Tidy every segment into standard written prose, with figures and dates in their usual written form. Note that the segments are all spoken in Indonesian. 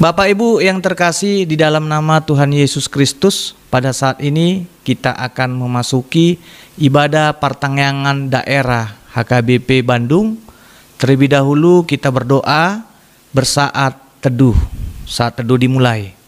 Bapak Ibu yang terkasih di dalam nama Tuhan Yesus Kristus, pada saat ini kita akan memasuki ibadah pertengahan daerah HKBP Bandung. Terlebih dahulu kita berdoa bersaat teduh. Saat teduh dimulai.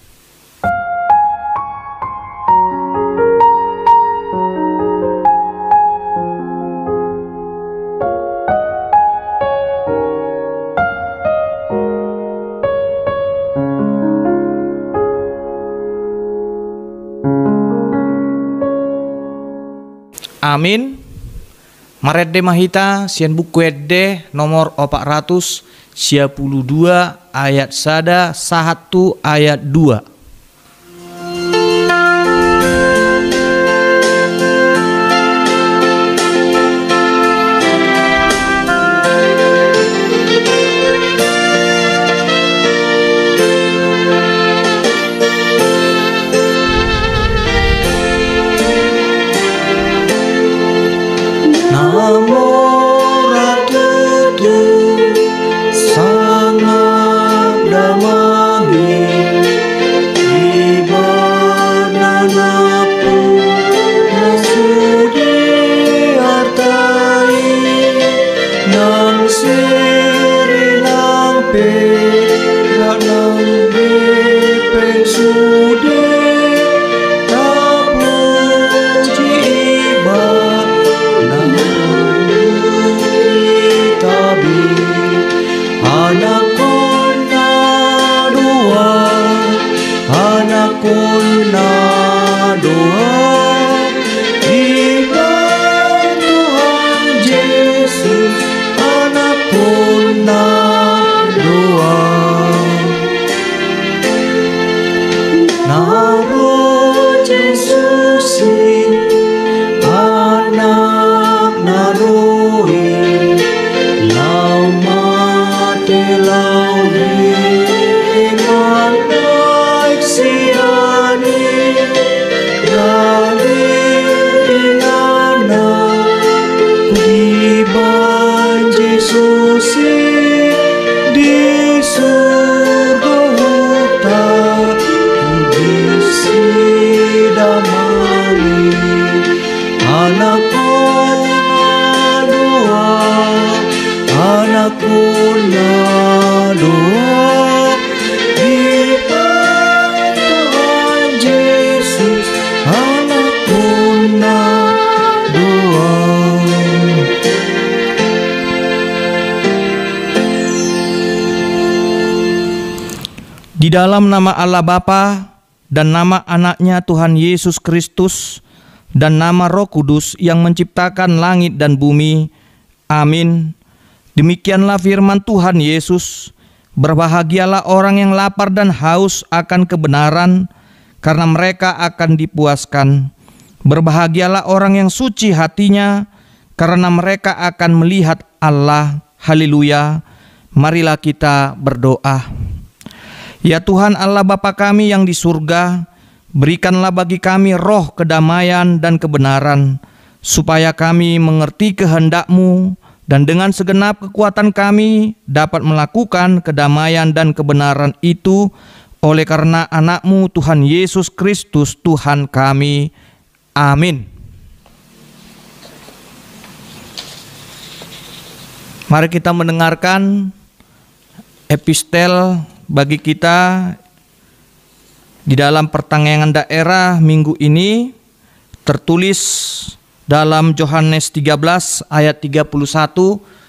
Amin. Maredde mahita sian buku edde nomor 412 ayat 1 ayat 2. Di dalam nama Allah Bapa dan nama anaknya Tuhan Yesus Kristus dan nama Roh Kudus yang menciptakan langit dan bumi. Amin. Demikianlah firman Tuhan Yesus. Berbahagialah orang yang lapar dan haus akan kebenaran, karena mereka akan dipuaskan. Berbahagialah orang yang suci hatinya, karena mereka akan melihat Allah. Haleluya. Marilah kita berdoa. Ya Tuhan Allah Bapa kami yang di surga, berikanlah bagi kami roh kedamaian dan kebenaran, supaya kami mengerti kehendak-Mu dan dengan segenap kekuatan kami dapat melakukan kedamaian dan kebenaran itu oleh karena anak-Mu Tuhan Yesus Kristus Tuhan kami. Amin. Mari kita mendengarkan epistel bagi kita di dalam pertengahan daerah minggu ini, tertulis dalam Yohanes 13 ayat 31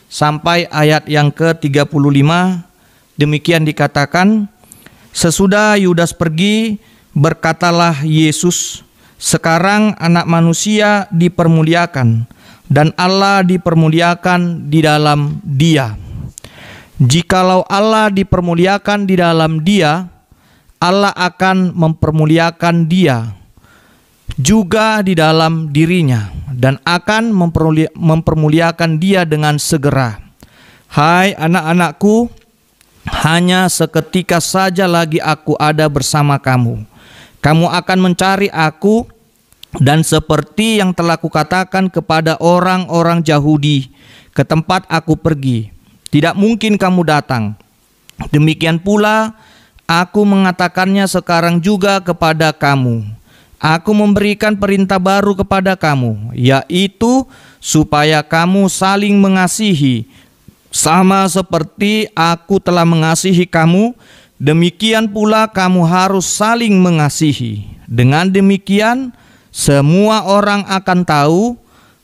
sampai ayat yang ke-35. Demikian dikatakan, sesudah Yudas pergi, berkatalah Yesus, sekarang anak manusia dipermuliakan dan Allah dipermuliakan di dalam Dia. Jikalau Allah dipermuliakan di dalam Dia, Allah akan mempermuliakan Dia juga di dalam dirinya dan akan mempermuliakan Dia dengan segera. Hai anak-anakku, hanya seketika saja lagi aku ada bersama kamu. Kamu akan mencari aku, dan seperti yang telah kukatakan kepada orang-orang Yahudi, ke tempat aku pergi tidak mungkin kamu datang. Demikian pula Aku mengatakannya sekarang juga kepada kamu. Aku memberikan perintah baru kepada kamu, yaitu supaya kamu saling mengasihi. Sama seperti aku telah mengasihi kamu, demikian pula kamu harus saling mengasihi. Dengan demikian, semua orang akan tahu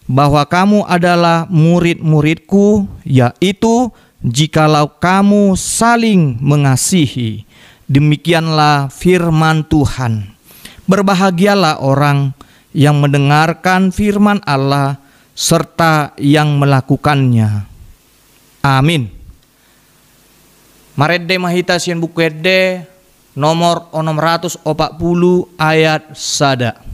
bahwa kamu adalah murid-muridku, yaitu jikalau kamu saling mengasihi. Demikianlah firman Tuhan. Berbahagialah orang yang mendengarkan firman Allah serta yang melakukannya. Amin. Maredde mahita sian buku ede nomor 640 ayat sada.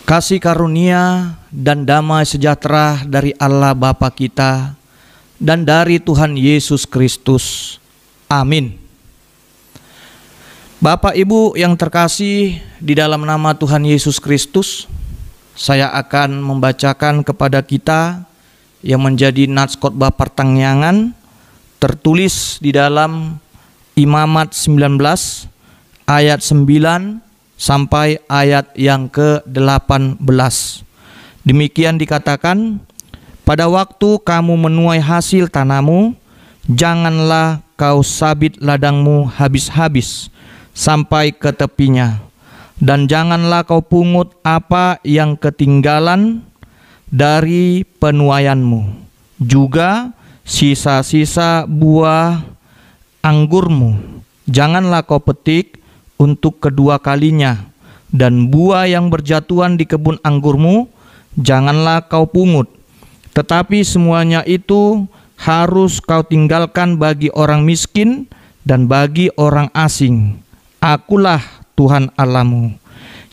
Kasih karunia dan damai sejahtera dari Allah Bapa kita dan dari Tuhan Yesus Kristus. Amin. Bapak Ibu yang terkasih di dalam nama Tuhan Yesus Kristus, saya akan membacakan kepada kita yang menjadi nats khotbah pertangyangan tertulis di dalam Imamat 19 ayat 9 sampai ayat yang ke-18. Demikian dikatakan, pada waktu kamu menuai hasil tanahmu, janganlah kau sabit ladangmu habis-habis sampai ke tepinya, dan janganlah kau pungut apa yang ketinggalan dari penuaianmu, juga sisa-sisa buah anggurmu janganlah kau petik untuk kedua kalinya, dan buah yang berjatuhan di kebun anggurmu janganlah kau pungut, tetapi semuanya itu harus kau tinggalkan bagi orang miskin dan bagi orang asing. Akulah Tuhan Allahmu.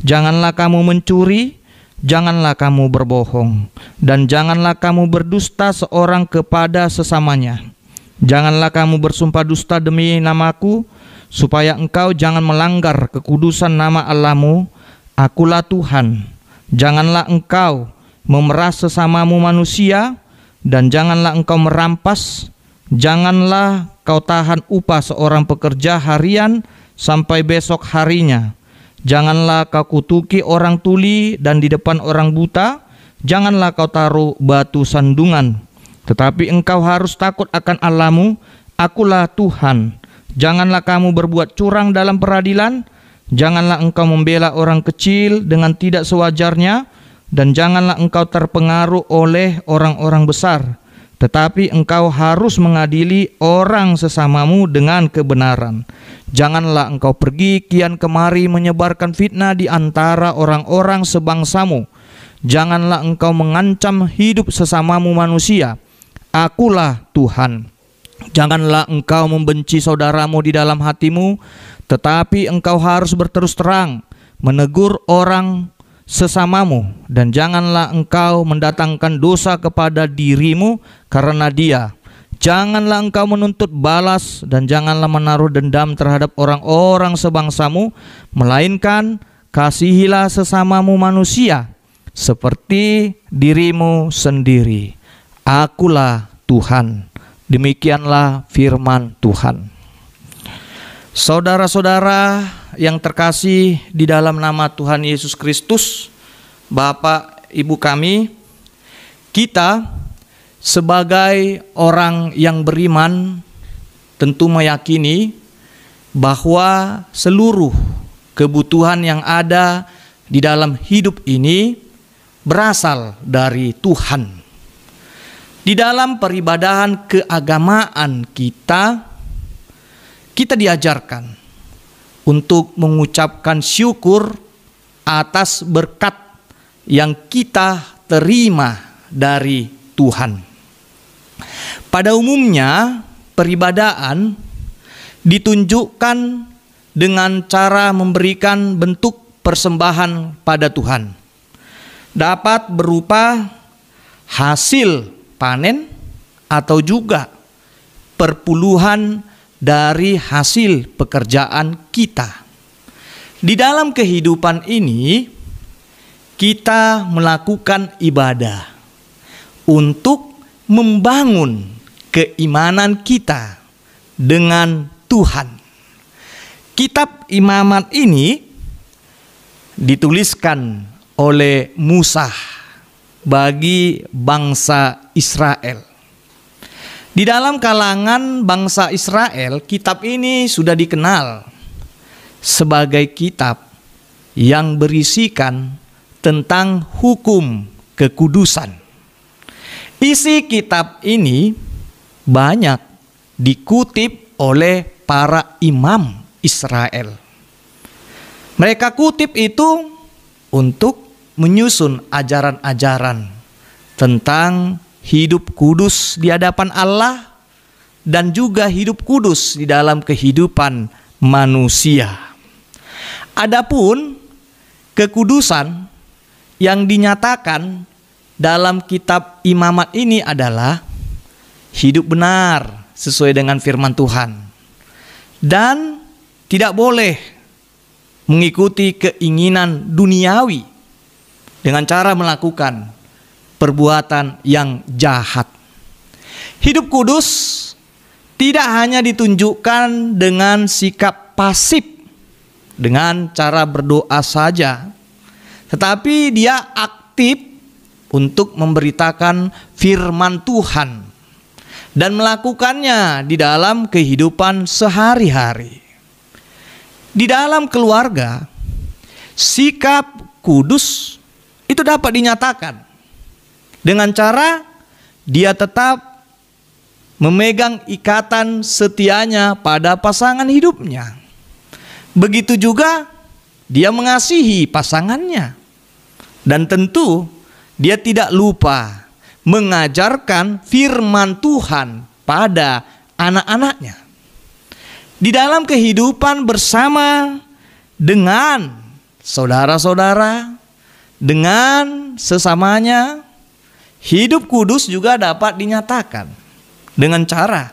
Janganlah kamu mencuri, janganlah kamu berbohong, dan janganlah kamu berdusta seorang kepada sesamanya. Janganlah kamu bersumpah dusta demi namaku, supaya engkau jangan melanggar kekudusan nama Allahmu. Akulah Tuhan. Janganlah engkau memeras sesamamu manusia, dan janganlah engkau merampas. Janganlah kau tahan upah seorang pekerja harian sampai besok harinya. Janganlah kau kutuki orang tuli, dan di depan orang buta janganlah kau taruh batu sandungan. Tetapi engkau harus takut akan Allahmu. Akulah Tuhan. Janganlah kamu berbuat curang dalam peradilan, janganlah engkau membela orang kecil dengan tidak sewajarnya, dan janganlah engkau terpengaruh oleh orang-orang besar, tetapi engkau harus mengadili orang sesamamu dengan kebenaran. Janganlah engkau pergi kian kemari menyebarkan fitnah di antara orang-orang sebangsamu. Janganlah engkau mengancam hidup sesamamu manusia. Akulah Tuhan. Janganlah engkau membenci saudaramu di dalam hatimu, tetapi engkau harus berterus terang menegur orang sesamamu, dan janganlah engkau mendatangkan dosa kepada dirimu karena dia. Janganlah engkau menuntut balas, dan janganlah menaruh dendam terhadap orang-orang sebangsamu, melainkan kasihilah sesamamu manusia seperti dirimu sendiri. Akulah Tuhan. Demikianlah firman Tuhan. Saudara-saudara yang terkasih di dalam nama Tuhan Yesus Kristus, Bapak Ibu kami, kita sebagai orang yang beriman tentu meyakini bahwa seluruh kebutuhan yang ada di dalam hidup ini berasal dari Tuhan. Di dalam peribadahan keagamaan kita diajarkan untuk mengucapkan syukur atas berkat yang kita terima dari Tuhan. Pada umumnya, peribadahan ditunjukkan dengan cara memberikan bentuk persembahan pada Tuhan. Dapat berupa hasil panen atau juga perpuluhan dari hasil pekerjaan kita. Di dalam kehidupan ini kita melakukan ibadah untuk membangun keimanan kita dengan Tuhan. Kitab Imamat ini dituliskan oleh Musa bagi bangsa Israel. Di dalam kalangan bangsa Israel, kitab ini sudah dikenal sebagai kitab yang berisikan tentang hukum kekudusan. Isi kitab ini banyak dikutip oleh para imam Israel. Mereka kutip itu untuk menyusun ajaran-ajaran tentang hidup kudus di hadapan Allah dan juga hidup kudus di dalam kehidupan manusia. Adapun kekudusan yang dinyatakan dalam kitab Imamat ini adalah hidup benar sesuai dengan firman Tuhan dan tidak boleh mengikuti keinginan duniawi dengan cara melakukan perbuatan yang jahat. Hidup kudus tidak hanya ditunjukkan dengan sikap pasif, dengan cara berdoa saja, tetapi dia aktif untuk memberitakan firman Tuhan dan melakukannya di dalam kehidupan sehari-hari. Di dalam keluarga, sikap kudus itu dapat dinyatakan dengan cara dia tetap memegang ikatan setianya pada pasangan hidupnya. Begitu juga dia mengasihi pasangannya. Dan tentu dia tidak lupa mengajarkan firman Tuhan pada anak-anaknya. Di dalam kehidupan bersama dengan saudara-saudara, dengan sesamanya, hidup kudus juga dapat dinyatakan dengan cara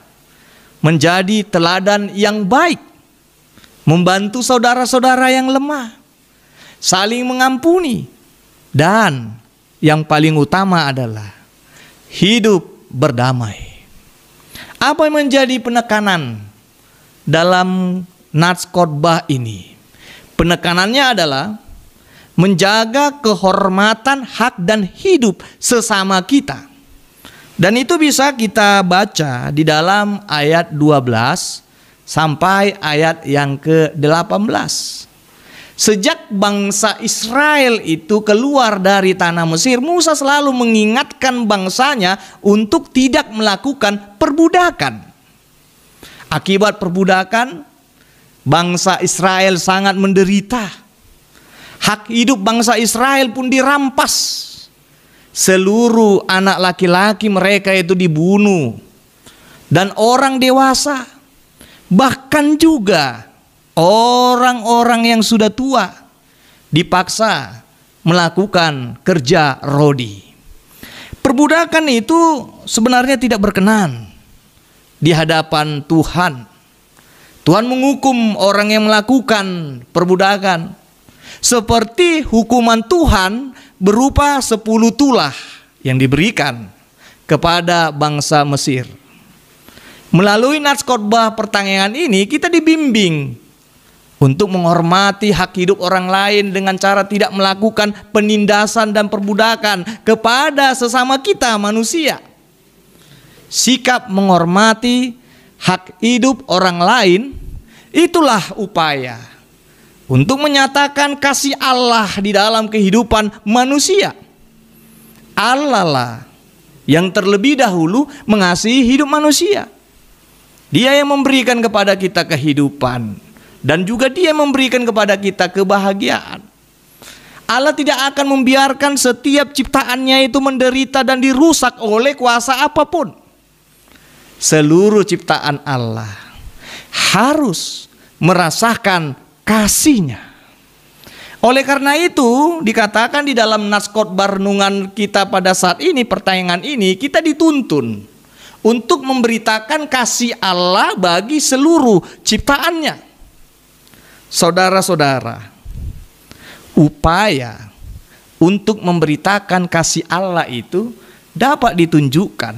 menjadi teladan yang baik, membantu saudara-saudara yang lemah, saling mengampuni, dan yang paling utama adalah hidup berdamai. Apa yang menjadi penekanan dalam nats khotbah ini? Penekanannya adalah menjaga kehormatan hak dan hidup sesama kita. Dan itu bisa kita baca di dalam ayat 12 sampai ayat yang ke-18. Sejak bangsa Israel itu keluar dari tanah Mesir, Musa selalu mengingatkan bangsanya untuk tidak melakukan perbudakan. Akibat perbudakan, bangsa Israel sangat menderita. Hak hidup bangsa Israel pun dirampas. Seluruh anak laki-laki mereka itu dibunuh. Dan orang dewasa, bahkan juga orang-orang yang sudah tua, dipaksa melakukan kerja rodi. Perbudakan itu sebenarnya tidak berkenan di hadapan Tuhan. Tuhan menghukum orang yang melakukan perbudakan. Seperti hukuman Tuhan berupa 10 tulah yang diberikan kepada bangsa Mesir. Melalui nats khotbah pertanyaan ini kita dibimbing untuk menghormati hak hidup orang lain dengan cara tidak melakukan penindasan dan perbudakan kepada sesama kita manusia. Sikap menghormati hak hidup orang lain, itulah upaya untuk menyatakan kasih Allah di dalam kehidupan manusia. Allah lah yang terlebih dahulu mengasihi hidup manusia. Dia yang memberikan kepada kita kehidupan, dan juga Dia memberikan kepada kita kebahagiaan. Allah tidak akan membiarkan setiap ciptaannya itu menderita dan dirusak oleh kuasa apapun. Seluruh ciptaan Allah harus merasakan kasih-Nya. Oleh karena itu dikatakan di dalam nas khotbah renungan kita pada saat ini, pertanyaan ini, kita dituntun untuk memberitakan kasih Allah bagi seluruh ciptaannya. Saudara-saudara, upaya untuk memberitakan kasih Allah itu dapat ditunjukkan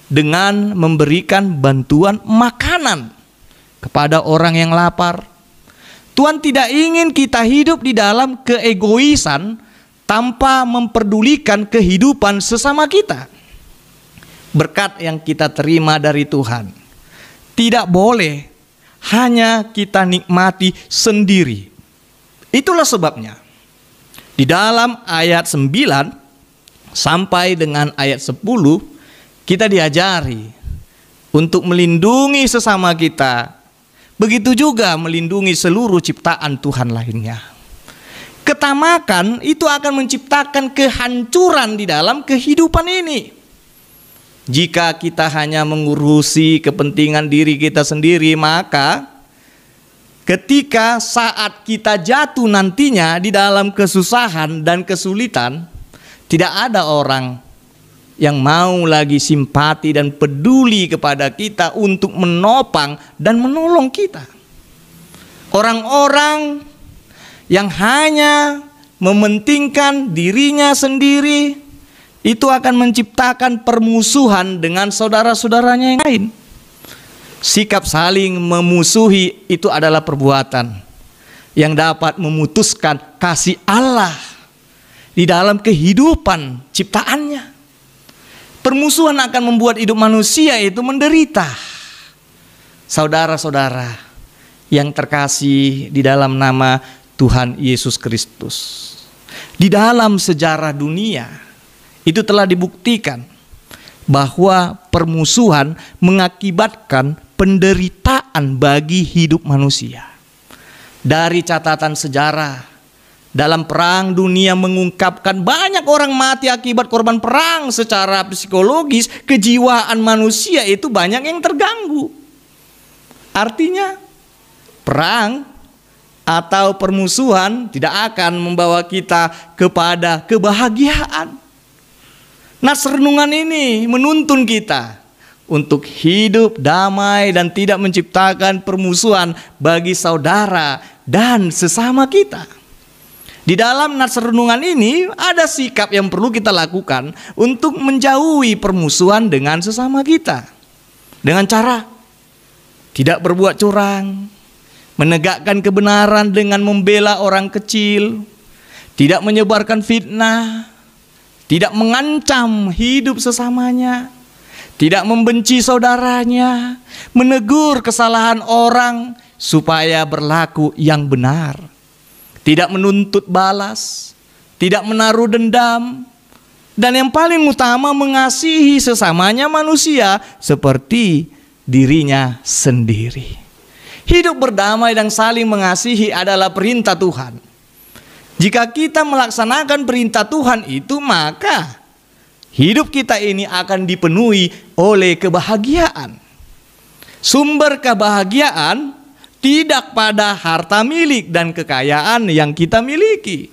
dengan memberikan bantuan makanan kepada orang yang lapar. Tuhan tidak ingin kita hidup di dalam keegoisan tanpa memperdulikan kehidupan sesama kita. Berkat yang kita terima dari Tuhan tidak boleh hanya kita nikmati sendiri. Itulah sebabnya di dalam ayat 9 sampai dengan ayat 10 kita diajari untuk melindungi sesama kita, begitu juga melindungi seluruh ciptaan Tuhan lainnya. Ketamakan itu akan menciptakan kehancuran di dalam kehidupan ini. Jika kita hanya mengurusi kepentingan diri kita sendiri, maka ketika saat kita jatuh nantinya di dalam kesusahan dan kesulitan, tidak ada orang yang mau lagi simpati dan peduli kepada kita untuk menopang dan menolong kita. Orang-orang yang hanya mementingkan dirinya sendiri itu akan menciptakan permusuhan dengan saudara-saudaranya yang lain. Sikap saling memusuhi itu adalah perbuatan yang dapat memutuskan kasih Allah di dalam kehidupan ciptaannya. Permusuhan akan membuat hidup manusia itu menderita. Saudara-saudara yang terkasih di dalam nama Tuhan Yesus Kristus, di dalam sejarah dunia itu telah dibuktikan bahwa permusuhan mengakibatkan penderitaan bagi hidup manusia. Dari catatan sejarah, dalam perang dunia mengungkapkan banyak orang mati akibat korban perang. Secara psikologis, kejiwaan manusia itu banyak yang terganggu. Artinya, perang atau permusuhan tidak akan membawa kita kepada kebahagiaan. Nas renungan ini menuntun kita untuk hidup damai dan tidak menciptakan permusuhan bagi saudara dan sesama kita. Di dalam nas renungan ini ada sikap yang perlu kita lakukan untuk menjauhi permusuhan dengan sesama kita. Dengan cara tidak berbuat curang, menegakkan kebenaran dengan membela orang kecil, tidak menyebarkan fitnah, tidak mengancam hidup sesamanya, tidak membenci saudaranya, menegur kesalahan orang supaya berlaku yang benar, tidak menuntut balas, tidak menaruh dendam, dan yang paling utama mengasihi sesamanya manusia seperti dirinya sendiri. Hidup berdamai dan saling mengasihi adalah perintah Tuhan. Jika kita melaksanakan perintah Tuhan itu, maka hidup kita ini akan dipenuhi oleh kebahagiaan. Sumber kebahagiaan tidak pada harta milik dan kekayaan yang kita miliki.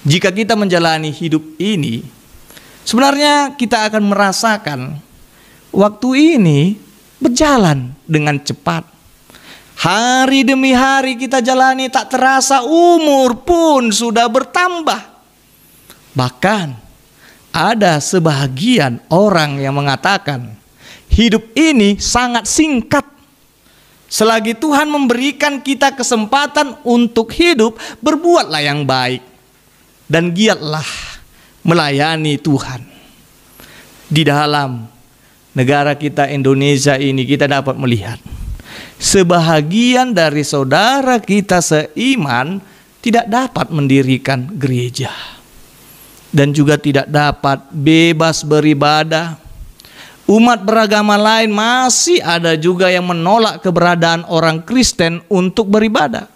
Jika kita menjalani hidup ini, sebenarnya kita akan merasakan waktu ini berjalan dengan cepat. Hari demi hari kita jalani, tak terasa umur pun sudah bertambah. Bahkan ada sebahagian orang yang mengatakan hidup ini sangat singkat. Selagi Tuhan memberikan kita kesempatan untuk hidup, berbuatlah yang baik dan giatlah melayani Tuhan. Di dalam negara kita Indonesia ini kita dapat melihat sebahagian dari saudara kita seiman tidak dapat mendirikan gereja dan juga tidak dapat bebas beribadah. Umat beragama lain masih ada juga yang menolak keberadaan orang Kristen untuk beribadah.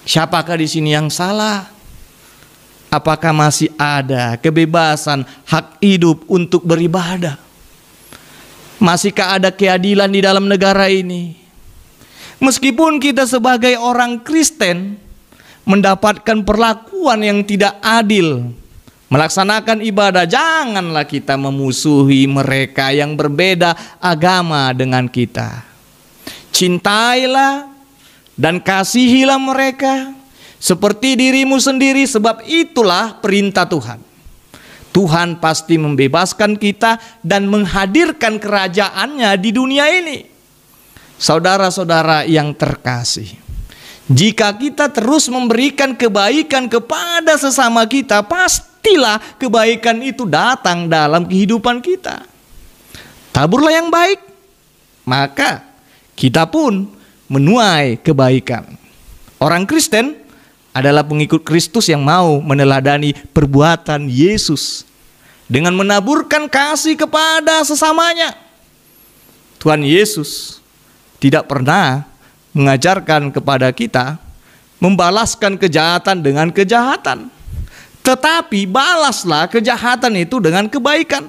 Siapakah di sini yang salah? Apakah masih ada kebebasan hak hidup untuk beribadah? Masihkah ada keadilan di dalam negara ini? Meskipun kita sebagai orang Kristen mendapatkan perlakuan yang tidak adil, melaksanakan ibadah, janganlah kita memusuhi mereka yang berbeda agama dengan kita. Cintailah dan kasihilah mereka seperti dirimu sendiri, sebab itulah perintah Tuhan. Tuhan pasti membebaskan kita dan menghadirkan kerajaannya di dunia ini. Saudara-saudara yang terkasih, jika kita terus memberikan kebaikan kepada sesama kita, pastilah kebaikan itu datang dalam kehidupan kita. Taburlah yang baik, maka kita pun menuai kebaikan. Orang Kristen adalah pengikut Kristus yang mau meneladani perbuatan Yesus dengan menaburkan kasih kepada sesamanya. Tuhan Yesus tidak pernah mengajarkan kepada kita membalaskan kejahatan dengan kejahatan, tetapi balaslah kejahatan itu dengan kebaikan,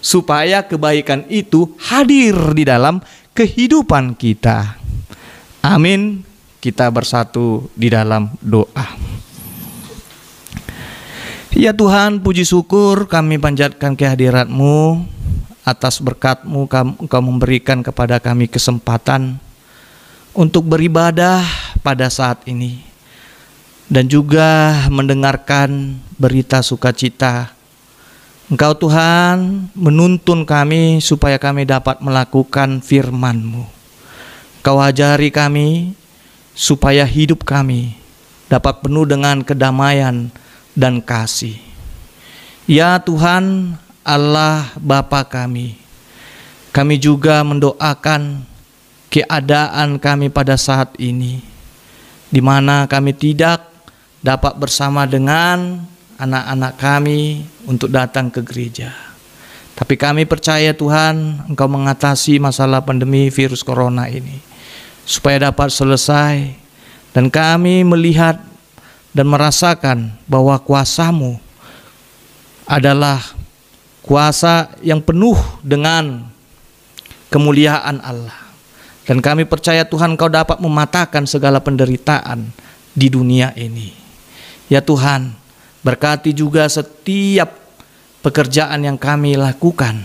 supaya kebaikan itu hadir di dalam kehidupan kita. Amin. Kita bersatu di dalam doa. Ya Tuhan, puji syukur kami panjatkan kehadirat-Mu. Atas berkat-Mu Engkau memberikan kepada kami kesempatan untuk beribadah pada saat ini, dan juga mendengarkan berita sukacita. Engkau Tuhan menuntun kami supaya kami dapat melakukan firman-Mu. Engkau ajari kami supaya hidup kami dapat penuh dengan kedamaian dan kasih. Ya Tuhan Allah Bapa kami juga mendoakan keadaan kami pada saat ini, di mana kami tidak dapat bersama dengan anak-anak kami untuk datang ke gereja. Tapi kami percaya Tuhan, Engkau mengatasi masalah pandemi virus corona ini supaya dapat selesai, dan kami melihat dan merasakan bahwa kuasa-Mu adalah kuasa yang penuh dengan kemuliaan Allah. Dan kami percaya Tuhan, Engkau dapat mematahkan segala penderitaan di dunia ini. Ya Tuhan, berkati juga setiap pekerjaan yang kami lakukan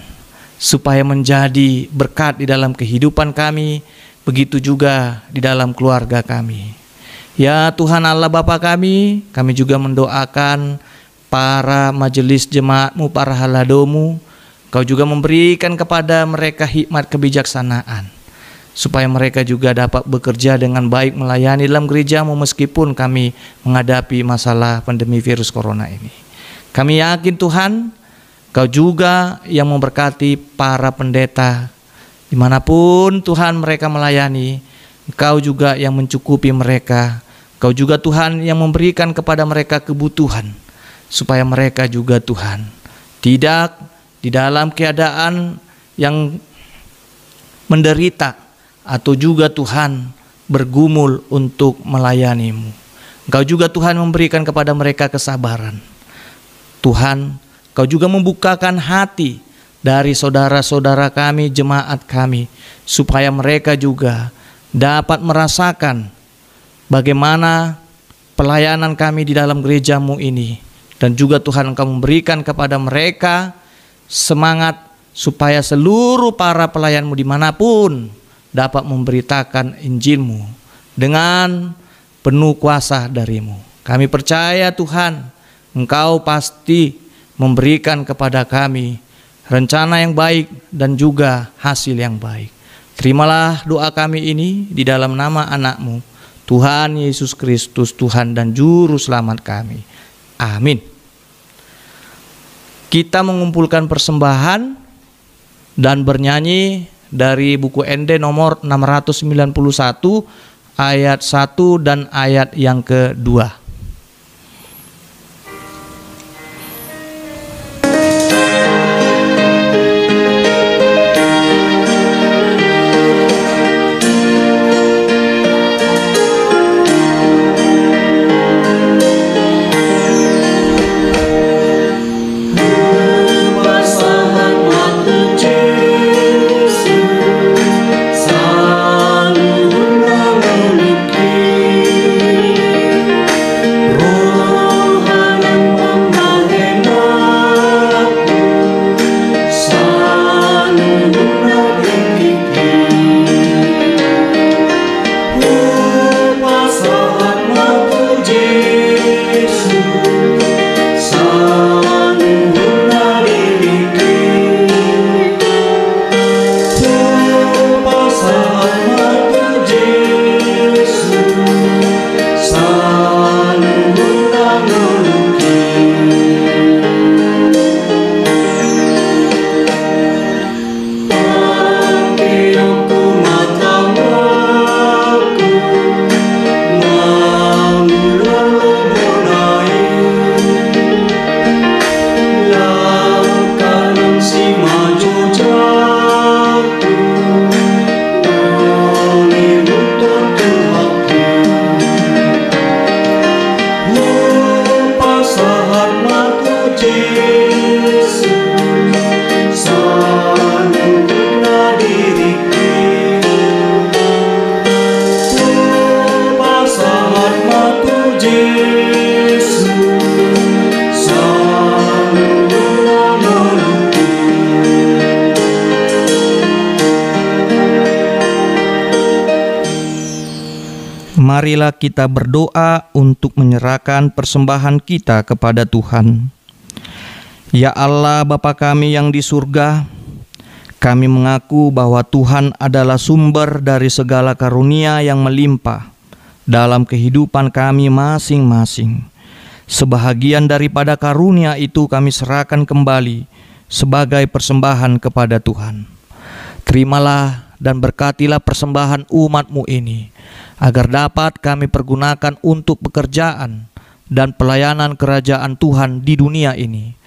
supaya menjadi berkat di dalam kehidupan kami, begitu juga di dalam keluarga kami. Ya Tuhan Allah Bapa kami juga mendoakan para majelis jemaat-Mu, para halado-Mu. Kau juga memberikan kepada mereka hikmat kebijaksanaan, supaya mereka juga dapat bekerja dengan baik melayani dalam gereja-Mu meskipun kami menghadapi masalah pandemi virus corona ini. Kami yakin Tuhan, Kau juga yang memberkati para pendeta dimanapun Tuhan mereka melayani. Engkau juga yang mencukupi mereka. Engkau juga Tuhan yang memberikan kepada mereka kebutuhan, supaya mereka juga Tuhan tidak di dalam keadaan yang menderita, atau juga Tuhan bergumul untuk melayani-Mu. Engkau juga Tuhan memberikan kepada mereka kesabaran. Tuhan, Engkau juga membukakan hati dari saudara-saudara kami, jemaat kami, supaya mereka juga dapat merasakan bagaimana pelayanan kami di dalam gereja-Mu ini. Dan juga Tuhan, Engkau memberikan kepada mereka semangat supaya seluruh para pelayan-Mu dimanapun dapat memberitakan Injil-Mu dengan penuh kuasa dari-Mu. Kami percaya Tuhan, Engkau pasti memberikan kepada kami rencana yang baik dan juga hasil yang baik. Terimalah doa kami ini di dalam nama anak-Mu, Tuhan Yesus Kristus, Tuhan dan Juru Selamat kami. Amin. Kita mengumpulkan persembahan dan bernyanyi dari buku ND nomor 691 ayat 1 dan ayat yang kedua. Marilah kita berdoa untuk menyerahkan persembahan kita kepada Tuhan. Ya Allah Bapa kami yang di surga, kami mengaku bahwa Tuhan adalah sumber dari segala karunia yang melimpah dalam kehidupan kami masing-masing. Sebahagian daripada karunia itu kami serahkan kembali sebagai persembahan kepada Tuhan. Terimalah dan berkatilah persembahan umat-Mu ini, agar dapat kami pergunakan untuk pekerjaan dan pelayanan kerajaan Tuhan di dunia ini.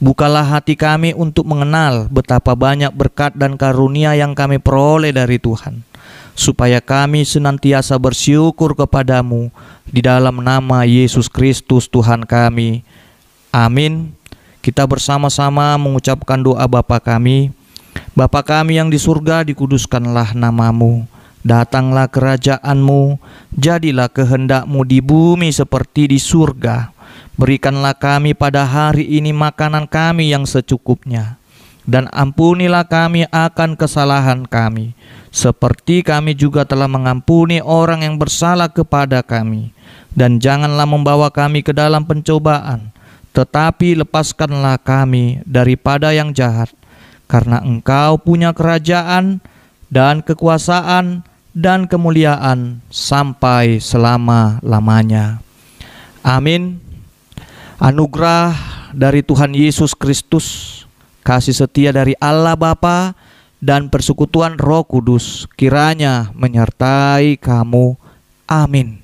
Bukalah hati kami untuk mengenal betapa banyak berkat dan karunia yang kami peroleh dari Tuhan, supaya kami senantiasa bersyukur kepadamu di dalam nama Yesus Kristus Tuhan kami. Amin. Kita bersama-sama mengucapkan doa Bapa kami. Bapa kami yang di surga, dikuduskanlah nama-Mu. Datanglah kerajaan-Mu, jadilah kehendak-Mu di bumi seperti di surga. Berikanlah kami pada hari ini makanan kami yang secukupnya. Dan ampunilah kami akan kesalahan kami, seperti kami juga telah mengampuni orang yang bersalah kepada kami. Dan janganlah membawa kami ke dalam pencobaan, tetapi lepaskanlah kami daripada yang jahat. Karena Engkau punya kerajaan dan kekuasaan dan kemuliaan sampai selama-lamanya. Amin. Anugerah dari Tuhan Yesus Kristus, kasih setia dari Allah Bapa, dan persekutuan Roh Kudus kiranya menyertai kamu. Amin.